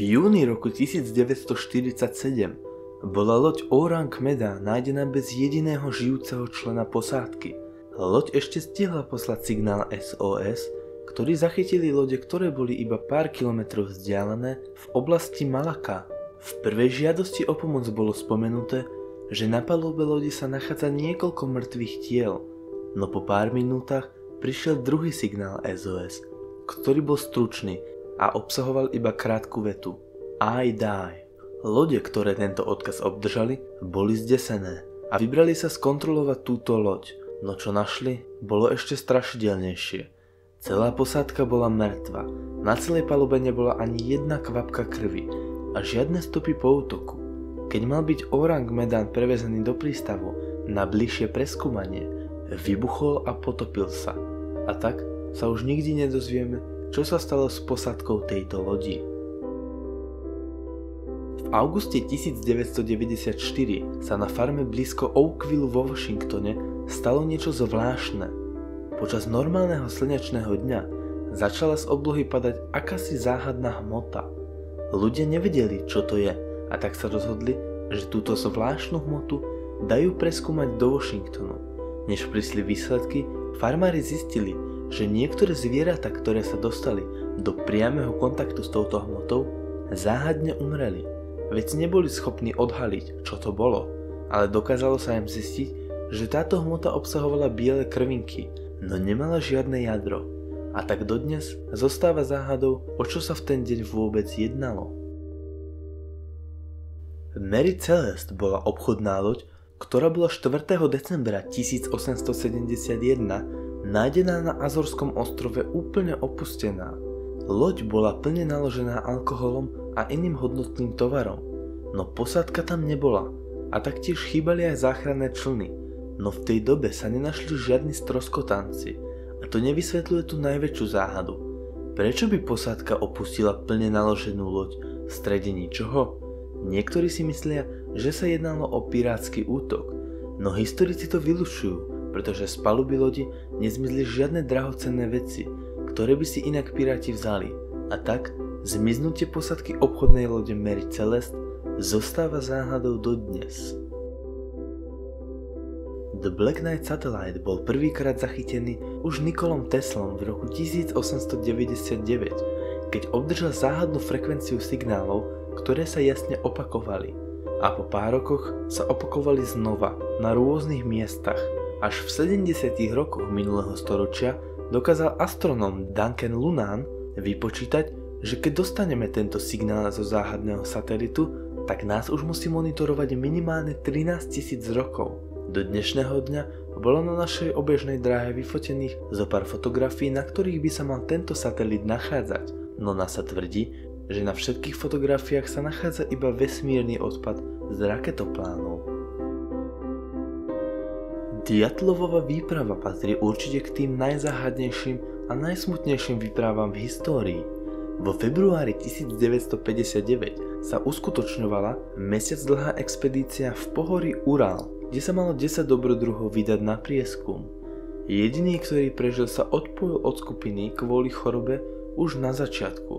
júni roku 1947 bola loď Orang Medan nájdená bez jediného žijúceho člena posádky. Loď ešte stihla poslať signál SOS, ktorý zachytili lode, ktoré boli iba pár kilometrov vzdialené v oblasti Malacca. V prvej žiadosti o pomoc bolo spomenuté, že na palube lodi sa nachádza niekoľko mŕtvych tiel, no po pár minútach prišiel druhý signál SOS, ktorý bol stručný a obsahoval iba krátku vetu I die. Lode, ktoré tento odkaz obdržali, boli zdesené a vybrali sa skontrolovať túto loď, no čo našli, bolo ešte strašidelnejšie. Celá posádka bola mŕtva, na celej palube nebola ani jedna kvapka krvi a žiadne stopy po útoku. Keď mal byť Orang Medan prevezený do prístavu na bližšie preskúmanie, vybuchol a potopil sa. A tak sa už nikdy nedozvieme, čo sa stalo s posádkou tejto lodi. V auguste 1994 sa na farme blízko Oakville vo Washingtone stalo niečo zvláštne. Počas normálneho slnečného dňa začala z oblohy padať akási záhadná hmota. Ľudia nevedeli, čo to je, a tak sa rozhodli, že túto zvláštnu hmotu dajú preskúmať do Washingtonu. Než prišli výsledky, farmári zistili, že niektoré zvieratá, ktoré sa dostali do priameho kontaktu s touto hmotou, záhadne umreli. Veď neboli schopní odhaliť, čo to bolo, ale dokázalo sa im zistiť, že táto hmota obsahovala biele krvinky, no nemala žiadne jadro. A tak dodnes zostáva záhadou, o čo sa v ten deň vôbec jednalo. Mary Celeste bola obchodná loď, ktorá bola 4. decembra 1871 nájdená na Azorskom ostrove úplne opustená. Loď bola plne naložená alkoholom a iným hodnotným tovarom, no posádka tam nebola a taktiež chýbali aj záchranné člny, no v tej dobe sa nenašli žiadni stroskotanci a to nevysvetľuje tú najväčšiu záhadu. Prečo by posádka opustila plne naloženú loď v strede ničoho? Niektorí si myslia, že sa jednalo o pirátsky útok, no historici to vylučujú, pretože z paluby lodi nezmizli žiadne drahocenné veci, ktoré by si inak piráti vzali. A tak, zmiznutie posádky obchodnej lode Mary Celeste zostáva záhadou dodnes. The Black Knight Satellite bol prvýkrát zachytený už Nikolom Teslom v roku 1899, keď obdržal záhadnú frekvenciu signálov, ktoré sa jasne opakovali. A po pár rokoch sa opakovali znova na rôznych miestach. Až v 70. rokoch minulého storočia dokázal astronóm Duncan Lunnan vypočítať, že keď dostaneme tento signál zo záhadného satelitu, tak nás už musí monitorovať minimálne 13 000 rokov. Do dnešného dňa bolo na našej obežnej dráhe vyfotených zo pár fotografií, na ktorých by sa mal tento satelit nachádzať, no NASA tvrdí, že na všetkých fotografiách sa nachádza iba vesmírny odpad z raketoplánov. Dyatllovova výprava patrí určite k tým najzáhadnejším a najsmutnejším výpravám v histórii. Vo februári 1959 sa uskutočňovala mesiac dlhá expedícia v pohorí Ural, kde sa malo 10 dobrodruhov vydať na prieskum. Jediný, ktorý prežil, sa odpojil od skupiny kvôli chorobe už na začiatku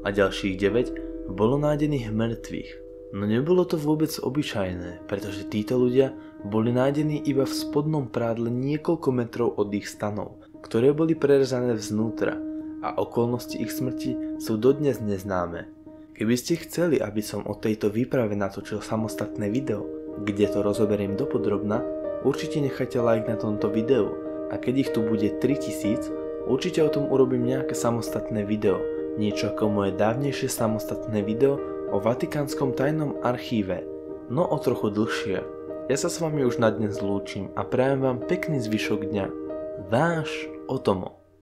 a ďalších 9 bolo nájdených mŕtvych. No nebolo to vôbec obyčajné, pretože títo ľudia boli nájdení iba v spodnom prádle niekoľko metrov od ich stanov, ktoré boli prerezané vznútra a okolnosti ich smrti sú dodnes neznáme. Keby ste chceli, aby som o tejto výprave natočil samostatné video, kde to rozoberiem dopodrobna, určite nechajte like na tomto videu a keď ich tu bude 3000, určite o tom urobím nejaké samostatné video, niečo ako moje dávnejšie samostatné video o Vatikánskom tajnom archíve, no o trochu dlhšie. Ja sa s vami už na dnes lúčim a prajem vám pekný zvyšok dňa. Váš Otomo.